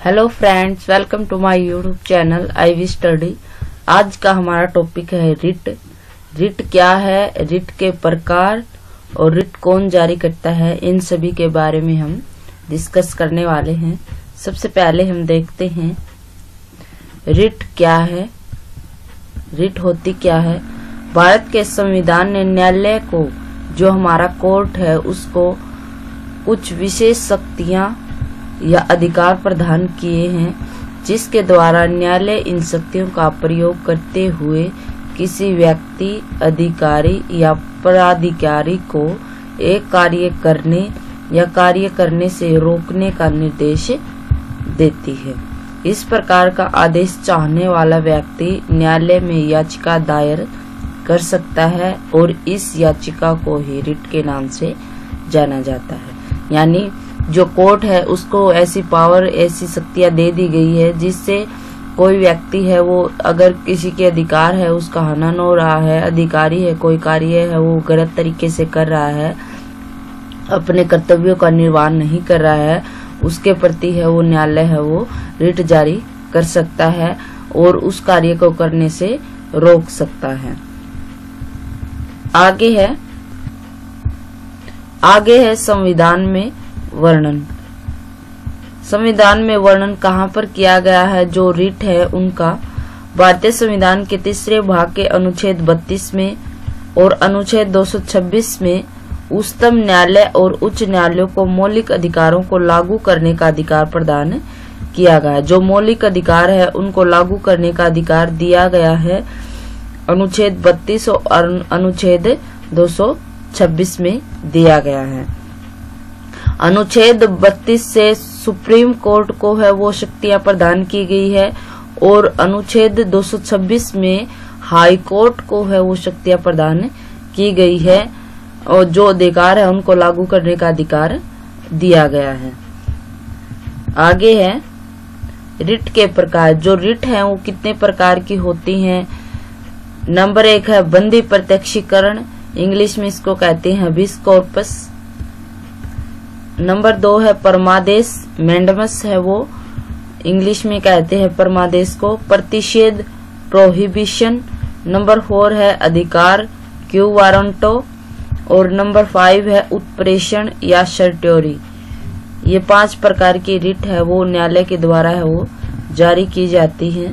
Hello friends, welcome to my YouTube channel IV study. आज का हमारा टॉपिक है रिट। रिट क्या है, रिट के प्रकार और रिट कौन जारी करता है, इन सभी के बारे में हम डिस्कस करने वाले हैं। सबसे पहले हम देखते हैं रिट क्या है, रिट होती क्या है। भारत के संविधान ने न्यायालय को, जो हमारा कोर्ट है, उसको कुछ विशेष शक्तियां या अधिकार प्रदान किए हैं, जिसके द्वारा न्यायालय इन शक्तियों का प्रयोग करते हुए किसी व्यक्ति, अधिकारी या पदाधिकारी को एक कार्य करने या कार्य करने से रोकने का निर्देश देती है। इस प्रकार का आदेश चाहने वाला व्यक्ति न्यायालय में याचिका दायर कर सकता है और इस याचिका को ही रिट के नाम से जाना जाता है। यानी जो कोर्ट है उसको ऐसी पावर, ऐसी शक्तियां दे दी गई है जिससे कोई व्यक्ति है वो अगर किसी के अधिकार है उसका हनन हो रहा है, अधिकारी है कोई कार्य है वो गलत तरीके से कर रहा है, अपने कर्तव्यों का निर्वाह नहीं कर रहा है, उसके प्रति है वो न्यायालय है वो रिट जारी कर सकता है और उस कार्य को करने से रोक सकता है। आगे है संविधान में वर्णन। संविधान में वर्णन कहाँ पर किया गया है जो रिट है उनका। भारतीय संविधान के तीसरे भाग के अनुच्छेद 32 में और अनुच्छेद 226 में उच्चतम न्यायालय और उच्च न्यायालयों को मौलिक अधिकारों को लागू करने का अधिकार प्रदान किया गया है। जो मौलिक अधिकार है उनको लागू करने का अधिकार दिया गया है अनुच्छेद 32 और अनुच्छेद 226 में दिया गया है। अनुच्छेद 32 से सुप्रीम कोर्ट को है वो शक्तियां प्रदान की गई है और अनुच्छेद 226 में हाई कोर्ट को है वो शक्तियां प्रदान की गई है और जो अधिकार है उनको लागू करने का अधिकार दिया गया है। आगे है रिट के प्रकार। जो रिट है वो कितने प्रकार की होती हैं। नंबर 1 है बंदी प्रत्यक्षीकरण, इंग्लिश में इसको कहते हैं हबिस कॉर्पस। नंबर 2 है परमादेश, मैंडमस है वो इंग्लिश में कहते हैं परमादेश को, प्रतिषेध प्रोहिबिशन। नंबर 4 है अधिकार, क्यू वारंटो। और नंबर 5 है उत्प्रेषण या सर्ट्योरी। ये 5 प्रकार की रिट है वो न्यायालय के द्वारा है वो जारी की जाती है।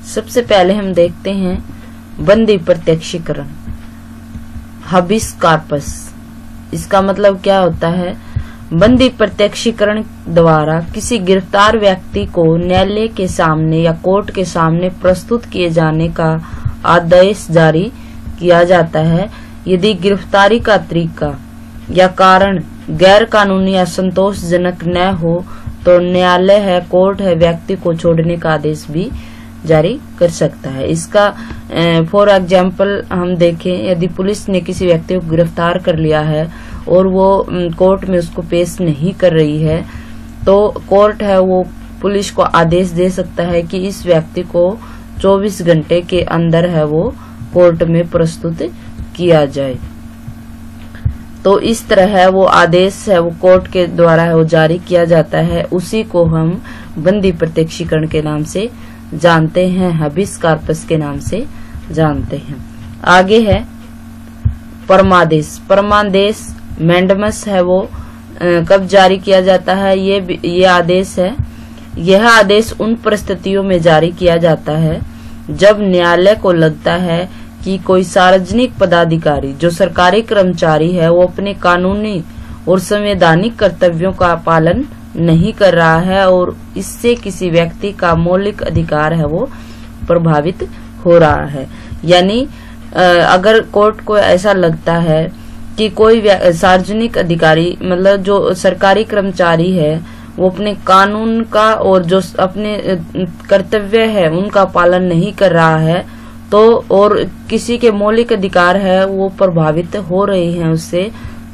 सबसे पहले हम देखते हैं बंदी प्रत्यक्षीकरण, हबिस कॉर्पस। इसका मतलब क्या होता है। बंदी प्रत्यक्षीकरण द्वारा किसी गिरफ्तार व्यक्ति को न्यायालय के सामने या कोर्ट के सामने प्रस्तुत किए जाने का आदेश जारी किया जाता है। यदि गिरफ्तारी का तरीका या कारण गैर कानूनी या संतोषजनक न हो तो न्यायालय है, कोर्ट है, व्यक्ति को छोड़ने का आदेश भी जारी कर सकता है। इसका फॉर एग्जाम्पल हम देखें, यदि पुलिस ने किसी व्यक्ति को गिरफ्तार कर लिया है और वो कोर्ट में उसको पेश नहीं कर रही है तो कोर्ट है वो पुलिस को आदेश दे सकता है कि इस व्यक्ति को 24 घंटे के अंदर है वो कोर्ट में प्रस्तुत किया जाए। तो इस तरह है वो आदेश है वो कोर्ट के द्वारा है वो जारी किया जाता है। उसी को हम बंदी प्रत्यक्षीकरण के नाम से जानते हैं, हबिस कॉर्पस के नाम से जानते हैं। आगे है परमादेश। परमादेश मैंडमस है वो कब जारी किया जाता है। ये आदेश है, यह आदेश उन परिस्थितियों में जारी किया जाता है जब न्यायालय को लगता है कि कोई सार्वजनिक पदाधिकारी जो सरकारी कर्मचारी है वो अपने कानूनी और संवैधानिक कर्तव्यों का पालन नहीं कर रहा है और इससे किसी व्यक्ति का मौलिक अधिकार है वो प्रभावित हो रहा है। यानी अगर कोर्ट को ऐसा लगता है कि कोई सार्वजनिक अधिकारी मतलब जो सरकारी कर्मचारी है वो अपने कानून का और जो अपने कर्तव्य है उनका पालन नहीं कर रहा है तो और किसी के मौलिक अधिकार है वो प्रभावित हो रहे हैं उससे,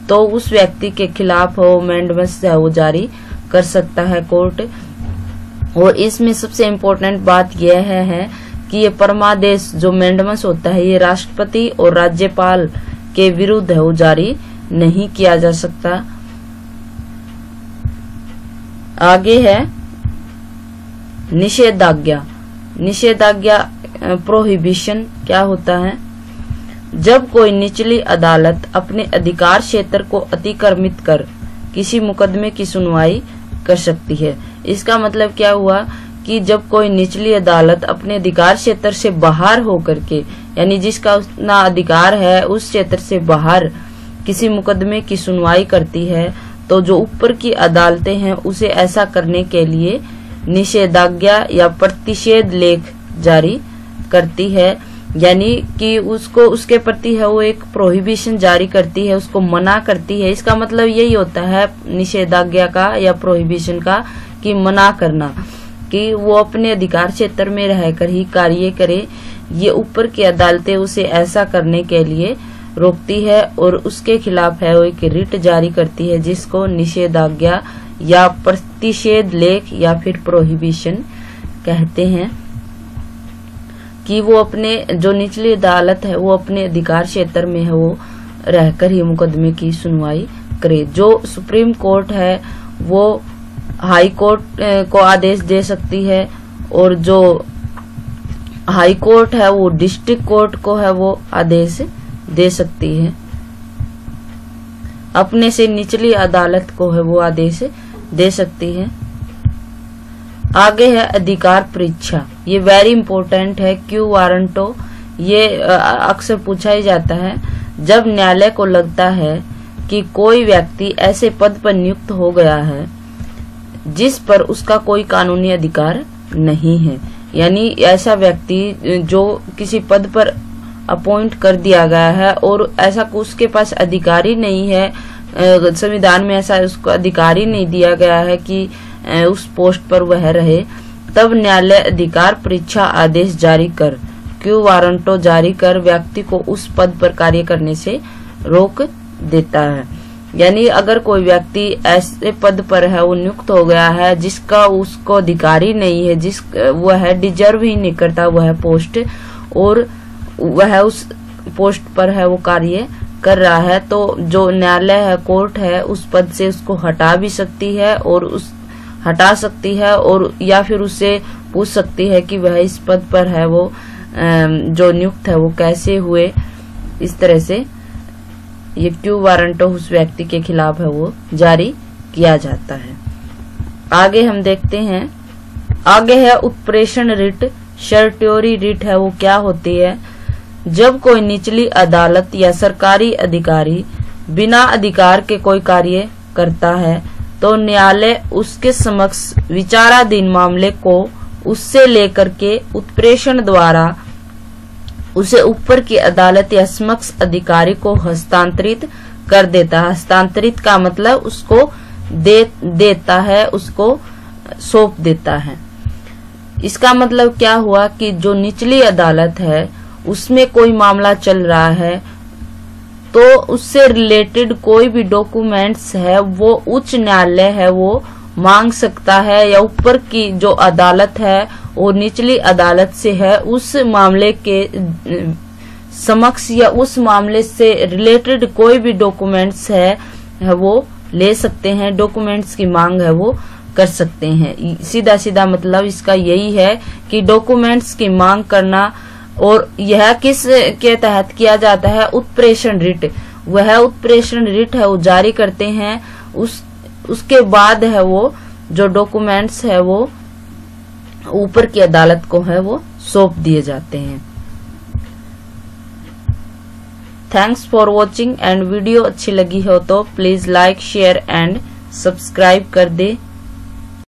तो उस व्यक्ति के खिलाफ वो मैंडमस है वो जारी कर सकता है कोर्ट। और इसमें सबसे इम्पोर्टेंट बात यह है कि ये परमादेश जो मैंडमस होता है ये राष्ट्रपति और राज्यपाल के विरुद्ध है वो जारी नहीं किया जा सकता। आगे है निषेधाज्ञा। निषेधाज्ञा प्रोहिबिशन क्या होता है? जब कोई निचली अदालत अपने अधिकार क्षेत्र को अतिक्रमित कर किसी मुकदमे की सुनवाई कर सकती है। इसका मतलब क्या हुआ कि जब कोई निचली अदालत अपने अधिकार क्षेत्र से बाहर होकर के, यानी जिसका उतना अधिकार है उस क्षेत्र से बाहर किसी मुकदमे की सुनवाई करती है, तो जो ऊपर की अदालतें हैं उसे ऐसा करने के लिए निषेधाज्ञा या प्रतिषेध लेख जारी करती है, यानी कि उसको उसके प्रति है वो एक प्रोहिबिशन जारी करती है, उसको मना करती है। इसका मतलब यही होता है निषेधाज्ञा का या प्रोहिबिशन का कि मना करना, कि वो अपने अधिकार क्षेत्र में रहकर ही कार्य करे। ये ऊपर की अदालतें उसे ऐसा करने के लिए रोकती है और उसके खिलाफ है वो एक रिट जारी करती है, जिसको निषेधाज्ञा या प्रतिषेध लेख या फिर प्रोहिबिशन कहते हैं। कि वो अपने जो निचली अदालत है वो अपने अधिकार क्षेत्र में है वो रहकर ही मुकदमे की सुनवाई करे। जो सुप्रीम कोर्ट है वो हाई कोर्ट को आदेश दे सकती है, और जो हाई कोर्ट है वो डिस्ट्रिक्ट कोर्ट को है वो आदेश दे सकती है। अपने से निचली अदालत को है वो आदेश दे सकती है। आगे है अधिकार परीक्षा। ये वेरी इंपॉर्टेंट है। क्यू वारंटो ये अक्सर पूछा ही जाता है। जब न्यायालय को लगता है कि कोई व्यक्ति ऐसे पद पर नियुक्त हो गया है जिस पर उसका कोई कानूनी अधिकार नहीं है, यानी ऐसा व्यक्ति जो किसी पद पर अपॉइंट कर दिया गया है और ऐसा उसके पास अधिकार ही नहीं है, संविधान में ऐसा उसको अधिकार ही नहीं दिया गया है कि उस पोस्ट पर वह रहे, तब न्यायालय अधिकार परीक्षा आदेश जारी कर क्यू वारंटो जारी कर व्यक्ति को उस पद पर कार्य करने से रोक देता है। यानी अगर कोई व्यक्ति ऐसे पद पर है वो नियुक्त हो गया है जिसका उसको अधिकार ही नहीं है, जिस वह डिजर्व ही नहीं करता वह पोस्ट, और वह उस पोस्ट पर है वो कार्य कर रहा है, तो जो न्यायालय है कोर्ट है उस पद से उसको हटा भी सकती है और उस हटा सकती है, और या फिर उससे पूछ सकती है कि वह इस पद पर है वो जो नियुक्त है वो कैसे हुए। इस तरह से ये क्यू वारंटो उस व्यक्ति के खिलाफ है वो जारी किया जाता है। आगे हम देखते हैं, आगे है उत्प्रेषण रिट। शर्ट्योरी रिट है वो क्या होती है? जब कोई निचली अदालत या सरकारी अधिकारी बिना अधिकार के कोई कार्य करता है तो न्यायालय उसके समक्ष विचाराधीन मामले को उससे लेकर के उत्प्रेषण द्वारा उसे ऊपर की अदालत या समक्ष अधिकारी को हस्तांतरित कर देता है। हस्तांतरित का मतलब उसको देता है, उसको सौंप देता है। इसका मतलब क्या हुआ कि जो निचली अदालत है उसमें कोई मामला चल रहा है तो उससे रिलेटेड कोई भी डॉक्यूमेंट्स है वो उच्च न्यायालय है वो मांग सकता है, या ऊपर की जो अदालत है और निचली अदालत से है उस मामले के समक्ष या उस मामले से रिलेटेड कोई भी डॉक्यूमेंट्स है वो ले सकते हैं, डॉक्यूमेंट्स की मांग है वो कर सकते हैं। सीधा सीधा मतलब इसका यही है कि डॉक्यूमेंट्स की मांग करना, और यह किस के तहत किया जाता है? उत्प्रेषण रिट। वह उत्प्रेषण रिट है वो जारी करते हैं, उसके बाद है वो जो डॉक्यूमेंट्स है वो ऊपर की अदालत को है वो सौंप दिए जाते हैं। Thanks for watching, and video अच्छी लगी हो तो please like share and subscribe कर दे।